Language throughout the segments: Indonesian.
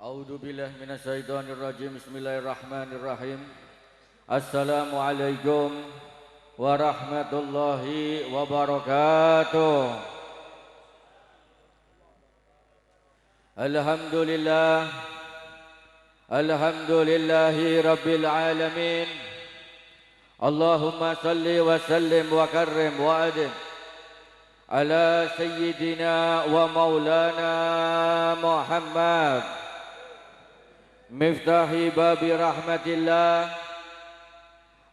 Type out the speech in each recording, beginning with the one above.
A'udzu billahi minasyaitonir rajim. Bismillahirrahmanirrahim. Assalamualaikum warahmatullahi wabarakatuh. Alhamdulillah. Alhamdulillahi rabbil alamin. Allahumma salli wa sallim wa karrim wa adim ala sayyidina wa maulana Muhammad miftahi babi rahmatillah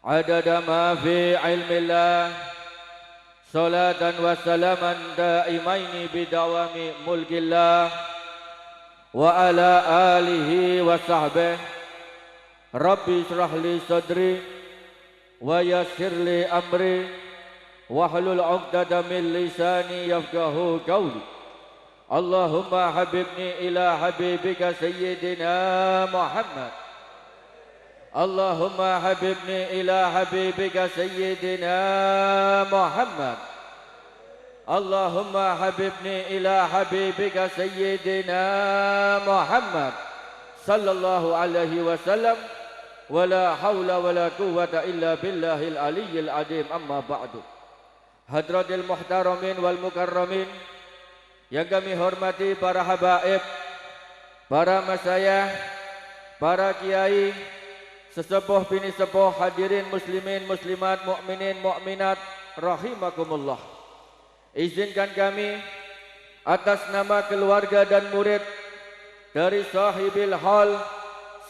adada ma fi ilmillah salatan wa salaman daimaini bidawami mulkillah wa ala alihi wa sahbihi rabbi israh li sadri wa yassir li amri wahlul 'uqdatam min lisani yafqahu qawli. Allahumma habibni ila habibika sayyidina Muhammad. Allahumma habibni ila habibika sayyidina Muhammad. Allahumma habibni ila habibika sayyidina Muhammad sallallahu alaihi wasallam. Wala hawla wala quwwata illa billahil aliyyil azim. Amma ba'du. Hadratil muhtaramin wal mukarramin yang kami hormati, para habaib, para masyayikh, para kiai, sesepuh bini sepuh, hadirin muslimin muslimat, mukminin mukminat rahimakumullah. Izinkan kami atas nama keluarga dan murid dari sahibil hal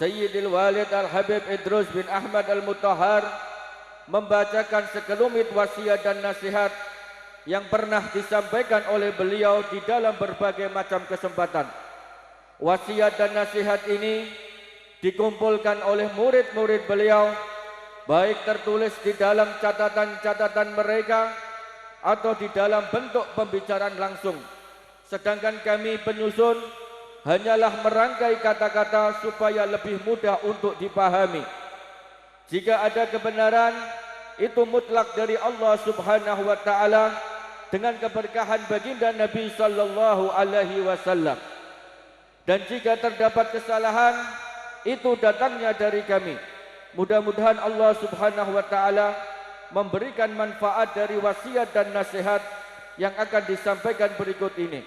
Sayyidil Walid Al-Habib Idrus bin Ahmad Al-Mutahhar membacakan sekelumit wasiat dan nasihat yang pernah disampaikan oleh beliau di dalam berbagai macam kesempatan. Wasiat dan nasihat ini dikumpulkan oleh murid-murid beliau, baik tertulis di dalam catatan-catatan mereka atau di dalam bentuk pembicaraan langsung. Sedangkan kami penyusun hanyalah merangkai kata-kata supaya lebih mudah untuk dipahami. Jika ada kebenaran, itu mutlak dari Allah Subhanahu wa taala dengan keberkahan baginda Nabi sallallahu alaihi wasallam. Dan jika terdapat kesalahan, itu datangnya dari kami. Mudah-mudahan Allah Subhanahu wa taala memberikan manfaat dari wasiat dan nasihat yang akan disampaikan berikut ini.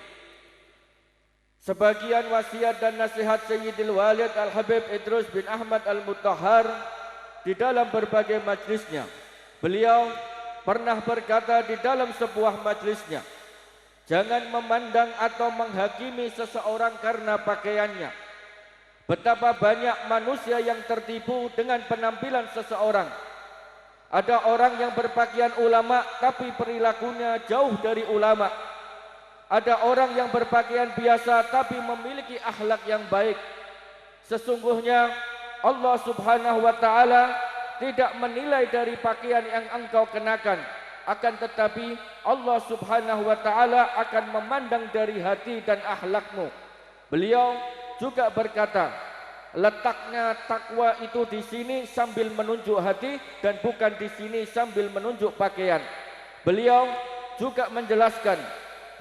Sebagian wasiat dan nasihat Sayyidil Walid Al-Habib Idrus bin Ahmad Al-Mutahhar di dalam berbagai majlisnya. Beliau pernah berkata di dalam sebuah majlisnya, jangan memandang atau menghakimi seseorang karena pakaiannya. Betapa banyak manusia yang tertipu dengan penampilan seseorang. Ada orang yang berpakaian ulama tapi perilakunya jauh dari ulama. Ada orang yang berpakaian biasa tapi memiliki akhlak yang baik. Sesungguhnya Allah Subhanahu wa taala tidak menilai dari pakaian yang engkau kenakan, akan tetapi Allah Subhanahu wa taala akan memandang dari hati dan akhlakmu. Beliau juga berkata, letaknya takwa itu di sini sambil menunjuk hati dan bukan di sini sambil menunjuk pakaian. Beliau juga menjelaskan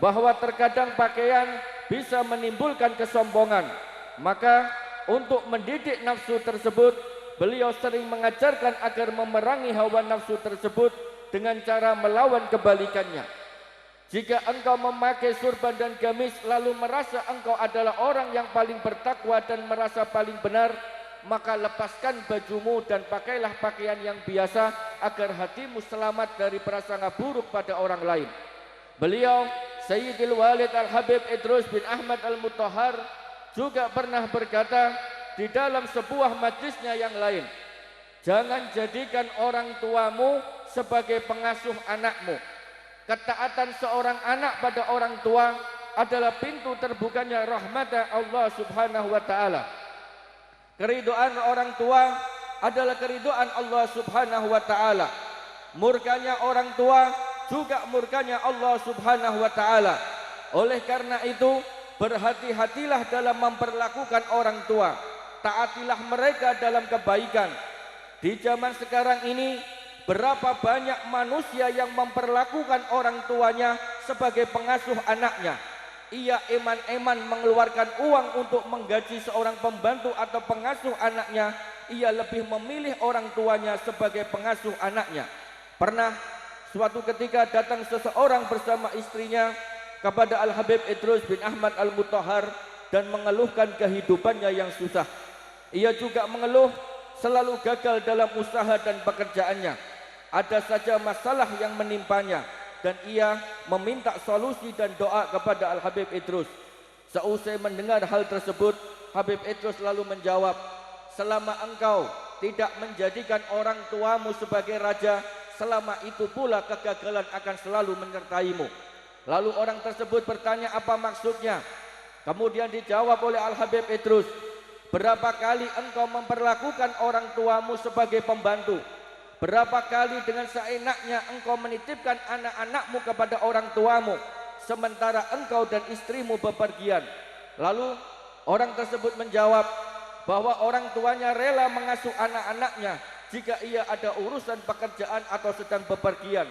bahwa terkadang pakaian bisa menimbulkan kesombongan. Maka untuk mendidik nafsu tersebut, beliau sering mengajarkan agar memerangi hawa nafsu tersebut dengan cara melawan kebalikannya. Jika engkau memakai surban dan gamis lalu merasa engkau adalah orang yang paling bertakwa dan merasa paling benar, maka lepaskan bajumu dan pakailah pakaian yang biasa agar hatimu selamat dari prasangka buruk pada orang lain. Beliau Sayyidil Walid Al-Habib Idrus bin Ahmad Al-Mutahhar juga pernah berkata di dalam sebuah majlisnya yang lain, jangan jadikan orang tuamu sebagai pengasuh anakmu. Ketaatan seorang anak pada orang tua adalah pintu terbukanya rahmat Allah Subhanahu wa taala. Keridhaan orang tua adalah keridhaan Allah Subhanahu wa taala. Murkanya orang tua juga murkanya Allah Subhanahu wa taala. Oleh karena itu, berhati-hatilah dalam memperlakukan orang tua. Taatilah mereka dalam kebaikan. Di zaman sekarang ini, berapa banyak manusia yang memperlakukan orang tuanya sebagai pengasuh anaknya. ia eman-eman mengeluarkan uang untuk menggaji seorang pembantu atau pengasuh anaknya, ia lebih memilih orang tuanya sebagai pengasuh anaknya. Pernah suatu ketika datang seseorang bersama istrinya kepada Al-Habib Idrus bin Ahmad Al-Mutahhar dan mengeluhkan kehidupannya yang susah. Ia juga mengeluh selalu gagal dalam usaha dan pekerjaannya. Ada saja masalah yang menimpanya dan ia meminta solusi dan doa kepada Al-Habib Idrus. Seusai mendengar hal tersebut, Habib Idrus lalu menjawab, selama engkau tidak menjadikan orang tuamu sebagai raja, selama itu pula kegagalan akan selalu menyertaimu. Lalu orang tersebut bertanya apa maksudnya. Kemudian dijawab oleh Al-Habib Idrus, berapa kali engkau memperlakukan orang tuamu sebagai pembantu? Berapa kali dengan seenaknya engkau menitipkan anak-anakmu kepada orang tuamu, sementara engkau dan istrimu bepergian? Lalu orang tersebut menjawab bahwa orang tuanya rela mengasuh anak-anaknya jika ia ada urusan pekerjaan atau sedang bepergian.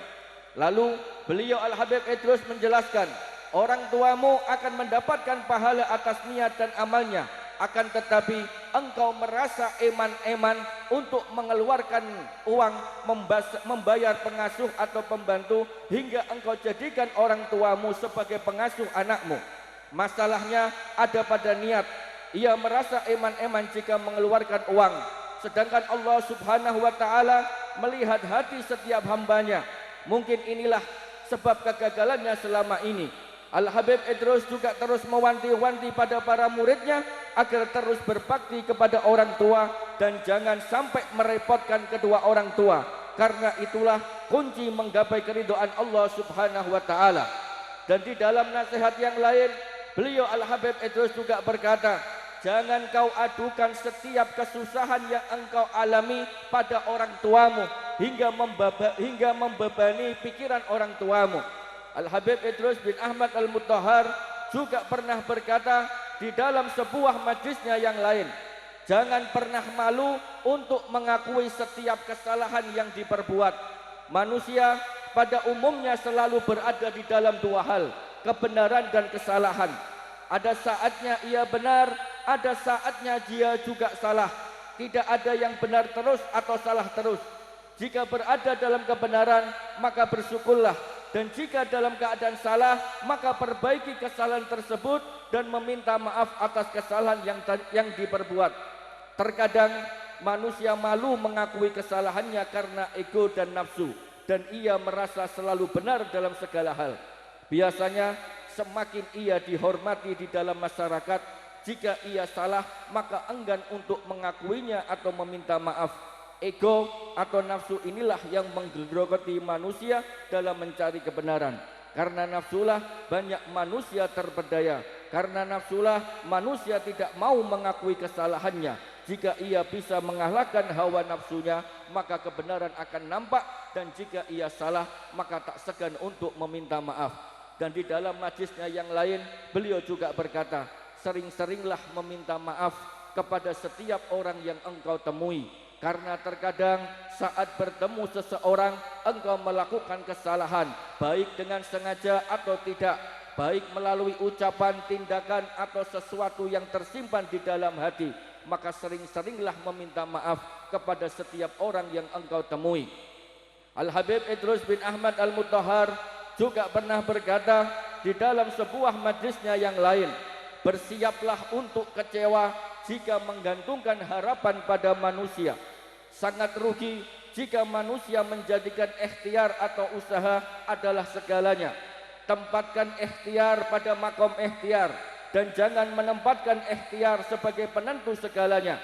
Lalu beliau Al-Habib Idrus menjelaskan, orang tuamu akan mendapatkan pahala atas niat dan amalnya, akan tetapi engkau merasa eman-eman untuk mengeluarkan uang membayar pengasuh atau pembantu hingga engkau jadikan orang tuamu sebagai pengasuh anakmu. Masalahnya ada pada niat. Ia merasa eman-eman jika mengeluarkan uang, sedangkan Allah Subhanahu wa taala melihat hati setiap hambanya. Mungkin inilah sebab kegagalannya selama ini. Al-Habib Idrus juga terus mewanti-wanti pada para muridnya agar terus berbakti kepada orang tua dan jangan sampai merepotkan kedua orang tua, karena itulah kunci menggapai keridhaan Allah Subhanahu wa taala. Dan di dalam nasihat yang lain, beliau Al-Habib Idrus juga berkata, jangan kau adukan setiap kesusahan yang engkau alami pada orang tuamu hingga membebani pikiran orang tuamu. Al-Habib Idrus bin Ahmad Al-Mutahhar juga pernah berkata di dalam sebuah majlisnya yang lain, jangan pernah malu untuk mengakui setiap kesalahan yang diperbuat. Manusia pada umumnya selalu berada di dalam dua hal, kebenaran dan kesalahan. Ada saatnya ia benar, ada saatnya dia juga salah. Tidak ada yang benar terus atau salah terus. Jika berada dalam kebenaran, maka bersyukurlah. Dan jika dalam keadaan salah, maka perbaiki kesalahan tersebut dan meminta maaf atas kesalahan yang diperbuat. Terkadang manusia malu mengakui kesalahannya karena ego dan nafsu, dan ia merasa selalu benar dalam segala hal. Biasanya semakin ia dihormati di dalam masyarakat, jika ia salah maka enggan untuk mengakuinya atau meminta maaf. Ego atau nafsu inilah yang menggerogoti manusia dalam mencari kebenaran. Karena nafsulah banyak manusia terpedaya. Karena nafsulah manusia tidak mau mengakui kesalahannya. Jika ia bisa mengalahkan hawa nafsunya, maka kebenaran akan nampak. Dan jika ia salah, maka tak segan untuk meminta maaf. Dan di dalam majlisnya yang lain, beliau juga berkata, sering-seringlah meminta maaf kepada setiap orang yang engkau temui. Karena terkadang saat bertemu seseorang engkau melakukan kesalahan, baik dengan sengaja atau tidak, baik melalui ucapan, tindakan atau sesuatu yang tersimpan di dalam hati, maka sering-seringlah meminta maaf kepada setiap orang yang engkau temui. Al-Habib Idrus bin Ahmad Al-Mutahhar juga pernah berkata di dalam sebuah majlisnya yang lain, bersiaplah untuk kecewa jika menggantungkan harapan pada manusia. Sangat rugi jika manusia menjadikan ikhtiar atau usaha adalah segalanya. Tempatkan ikhtiar pada makom ikhtiar dan jangan menempatkan ikhtiar sebagai penentu segalanya.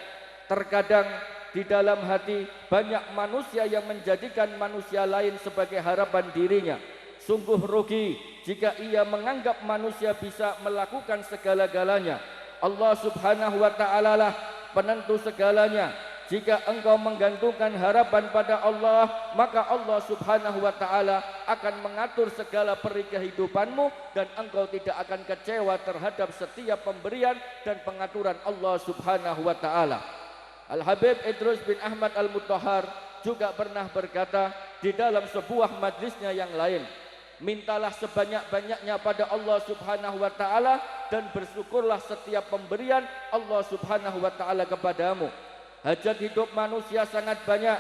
Terkadang di dalam hati banyak manusia yang menjadikan manusia lain sebagai harapan dirinya. Sungguh rugi jika ia menganggap manusia bisa melakukan segala-galanya. Allah Subhanahu wa taala lah penentu segalanya. Jika engkau menggantungkan harapan pada Allah, maka Allah Subhanahu wa taala akan mengatur segala peri kehidupanmu dan engkau tidak akan kecewa terhadap setiap pemberian dan pengaturan Allah Subhanahu wa taala. Al-Habib Idrus bin Ahmad Al-Mutahhar juga pernah berkata di dalam sebuah majlisnya yang lain, Mintalah sebanyak-banyaknya pada Allah Subhanahu wa taala dan bersyukurlah setiap pemberian Allah Subhanahu wa taala kepadamu. Hajat hidup manusia sangat banyak,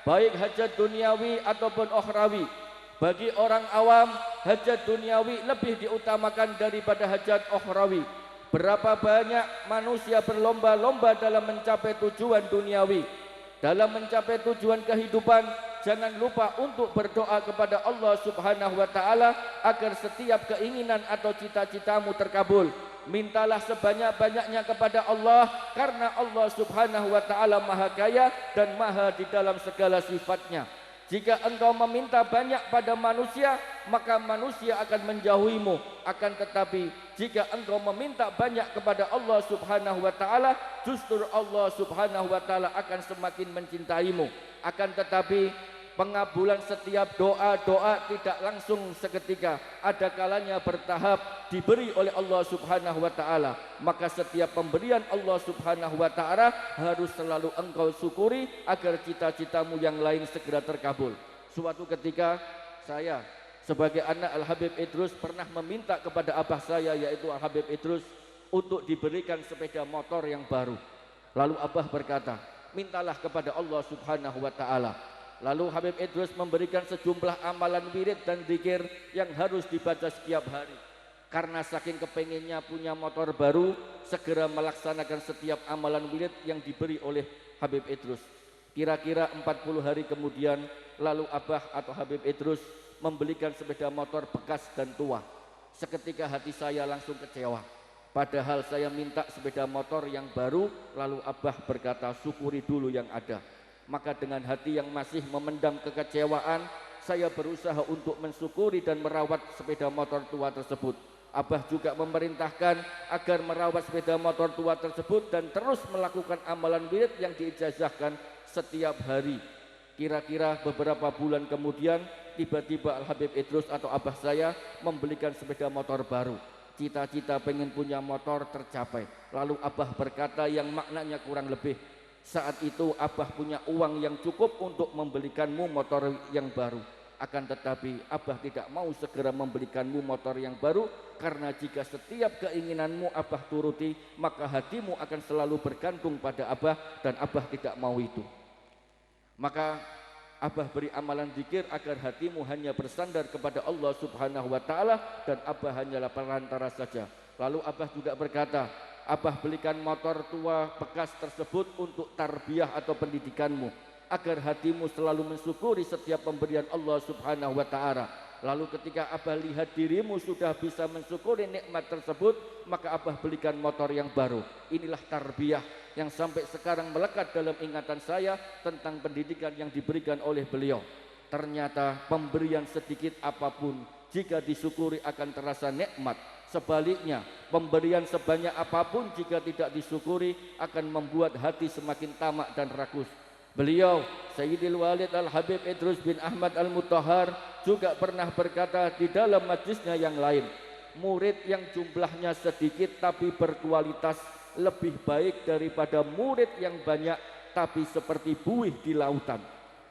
baik hajat duniawi ataupun ukhrawi. Bagi orang awam, hajat duniawi lebih diutamakan daripada hajat ukhrawi. Berapa banyak manusia berlomba-lomba dalam mencapai tujuan duniawi. Dalam mencapai tujuan kehidupan, jangan lupa untuk berdoa kepada Allah Subhanahu wa taala agar setiap keinginan atau cita-citamu terkabul. Mintalah sebanyak-banyaknya kepada Allah karena Allah Subhanahu wa taala Maha Kaya dan Maha di dalam segala sifatnya. Jika engkau meminta banyak pada manusia, maka manusia akan menjauhimu. Akan tetapi, jika engkau meminta banyak kepada Allah Subhanahu wa taala, justru Allah Subhanahu wa taala akan semakin mencintaimu. Akan tetapi, pengabulan setiap doa-doa tidak langsung seketika, ada kalanya bertahap diberi oleh Allah Subhanahu wa taala. Maka setiap pemberian Allah Subhanahu wa taala harus selalu engkau syukuri agar cita-citamu yang lain segera terkabul. Suatu ketika saya sebagai anak Al-Habib Idrus pernah meminta kepada abah saya yaitu Al-Habib Idrus untuk diberikan sepeda motor yang baru. Lalu abah berkata, mintalah kepada Allah Subhanahu wa taala. Lalu Habib Idrus memberikan sejumlah amalan wirid dan zikir yang harus dibaca setiap hari. Karena saking kepengennya punya motor baru, segera melaksanakan setiap amalan wirid yang diberi oleh Habib Idrus. Kira-kira 40 hari kemudian, lalu Abah atau Habib Idrus membelikan sepeda motor bekas dan tua. Seketika hati saya langsung kecewa. Padahal saya minta sepeda motor yang baru, lalu Abah berkata, syukuri dulu yang ada. Maka dengan hati yang masih memendam kekecewaan, saya berusaha untuk mensyukuri dan merawat sepeda motor tua tersebut. Abah juga memerintahkan agar merawat sepeda motor tua tersebut dan terus melakukan amalan wirid yang diijazahkan setiap hari. Kira-kira beberapa bulan kemudian, tiba-tiba Al-Habib Idrus atau Abah saya membelikan sepeda motor baru. Cita-cita pengen punya motor tercapai. Lalu Abah berkata yang maknanya kurang lebih, saat itu Abah punya uang yang cukup untuk membelikanmu motor yang baru. Akan tetapi Abah tidak mau segera membelikanmu motor yang baru, karena jika setiap keinginanmu Abah turuti, maka hatimu akan selalu bergantung pada Abah dan Abah tidak mau itu. Maka Abah beri amalan zikir agar hatimu hanya bersandar kepada Allah Subhanahu wa taala dan Abah hanyalah perantara saja. Lalu Abah juga berkata, Abah belikan motor tua bekas tersebut untuk tarbiyah atau pendidikanmu, agar hatimu selalu mensyukuri setiap pemberian Allah Subhanahu wa taala. Lalu ketika Abah lihat dirimu sudah bisa mensyukuri nikmat tersebut, maka Abah belikan motor yang baru. Inilah tarbiyah yang sampai sekarang melekat dalam ingatan saya tentang pendidikan yang diberikan oleh beliau. Ternyata pemberian sedikit apapun, jika disyukuri akan terasa nikmat. Sebaliknya, pemberian sebanyak apapun jika tidak disyukuri akan membuat hati semakin tamak dan rakus. Beliau, Sayyidil Walid Al-Habib Idrus bin Ahmad Al-Mutahhar juga pernah berkata di dalam majlisnya yang lain, murid yang jumlahnya sedikit tapi berkualitas lebih baik daripada murid yang banyak tapi seperti buih di lautan.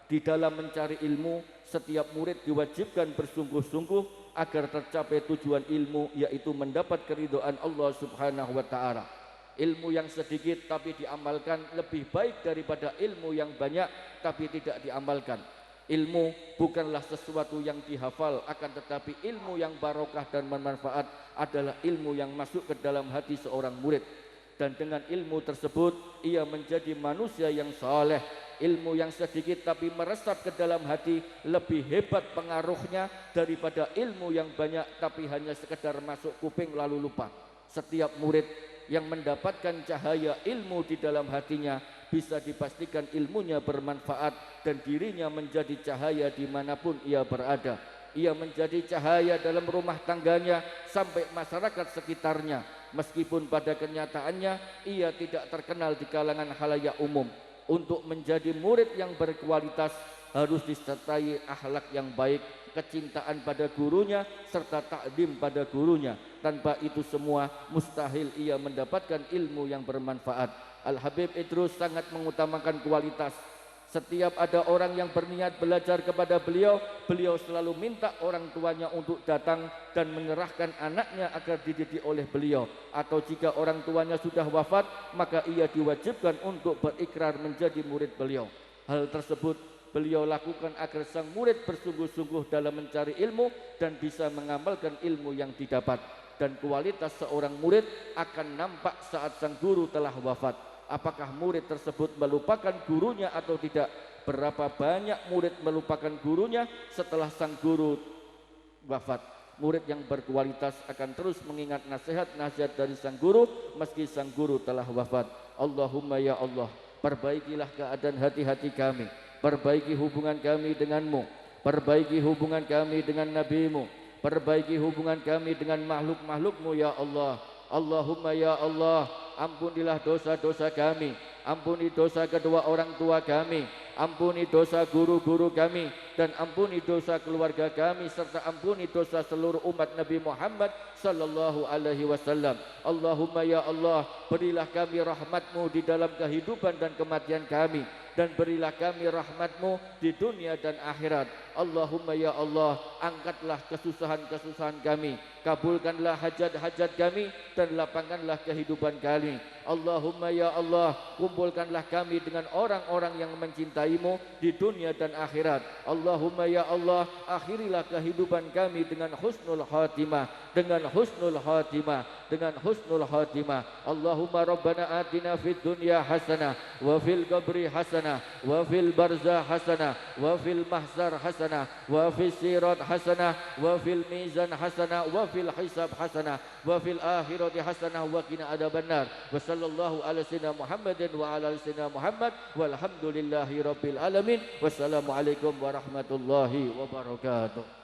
Di dalam mencari ilmu, setiap murid diwajibkan bersungguh-sungguh agar tercapai tujuan ilmu, yaitu mendapat keridhaan Allah Subhanahu wa taala. Ilmu yang sedikit tapi diamalkan lebih baik daripada ilmu yang banyak tapi tidak diamalkan. Ilmu bukanlah sesuatu yang dihafal, akan tetapi ilmu yang barokah dan bermanfaat adalah ilmu yang masuk ke dalam hati seorang murid. Dan dengan ilmu tersebut ia menjadi manusia yang saleh. Ilmu yang sedikit tapi meresap ke dalam hati lebih hebat pengaruhnya daripada ilmu yang banyak tapi hanya sekedar masuk kuping lalu lupa. Setiap murid yang mendapatkan cahaya ilmu di dalam hatinya bisa dipastikan ilmunya bermanfaat dan dirinya menjadi cahaya dimanapun ia berada. Ia menjadi cahaya dalam rumah tangganya sampai masyarakat sekitarnya, meskipun pada kenyataannya ia tidak terkenal di kalangan khalayak umum. Untuk menjadi murid yang berkualitas harus disertai akhlak yang baik, kecintaan pada gurunya serta takdim pada gurunya. Tanpa itu semua mustahil ia mendapatkan ilmu yang bermanfaat. Al-Habib Idrus sangat mengutamakan kualitas. Setiap ada orang yang berniat belajar kepada beliau, beliau selalu minta orang tuanya untuk datang dan menyerahkan anaknya agar dididik oleh beliau. Atau jika orang tuanya sudah wafat, maka ia diwajibkan untuk berikrar menjadi murid beliau. Hal tersebut beliau lakukan agar sang murid bersungguh-sungguh dalam mencari ilmu dan bisa mengamalkan ilmu yang didapat. Dan kualitas seorang murid akan nampak saat sang guru telah wafat. Apakah murid tersebut melupakan gurunya atau tidak? Berapa banyak murid melupakan gurunya setelah sang guru wafat? Murid yang berkualitas akan terus mengingat nasihat-nasihat dari sang guru meski sang guru telah wafat. Allahumma ya Allah, perbaikilah keadaan hati-hati kami, perbaiki hubungan kami denganmu, perbaiki hubungan kami dengan nabimu, perbaiki hubungan kami dengan makhluk-makhlukmu ya Allah. Allahumma ya Allah, ampunilah dosa-dosa kami, ampuni dosa kedua orang tua kami, ampuni dosa guru-guru kami, dan ampuni dosa keluarga kami, serta ampuni dosa seluruh umat Nabi Muhammad sallallahu alaihi wasallam. Allahumma ya Allah, berilah kami rahmatmu di dalam kehidupan dan kematian kami, dan berilah kami rahmatmu di dunia dan akhirat. Allahumma ya Allah, angkatlah kesusahan-kesusahan kami, kabulkanlah hajat-hajat kami, dan lapangkanlah kehidupan kami. Allahumma ya Allah, kumpulkanlah kami dengan orang-orang yang mencintaimu di dunia dan akhirat. Allahumma ya Allah, akhirilah kehidupan kami dengan husnul khatimah, dengan husnul khatimah, dengan husnul khatimah. Allahumma rabbana atina fid dunya hasanah, wa fil qabri hasanah, wa fil barzah hasanah, wa fil mahzar hasanah, wa fil sirat hasanah, wa fil mizan hasanah, wa fil hisab hasanah, wa fil akhirati hasanah, wa qina adzabannar. Wa sallallahu ala sayyidina Muhammadin wa ala ali sayyidina Muhammad, walhamdulillahi rabbil alamin. Wassalamualaikum warahmatullahi wabarakatuh.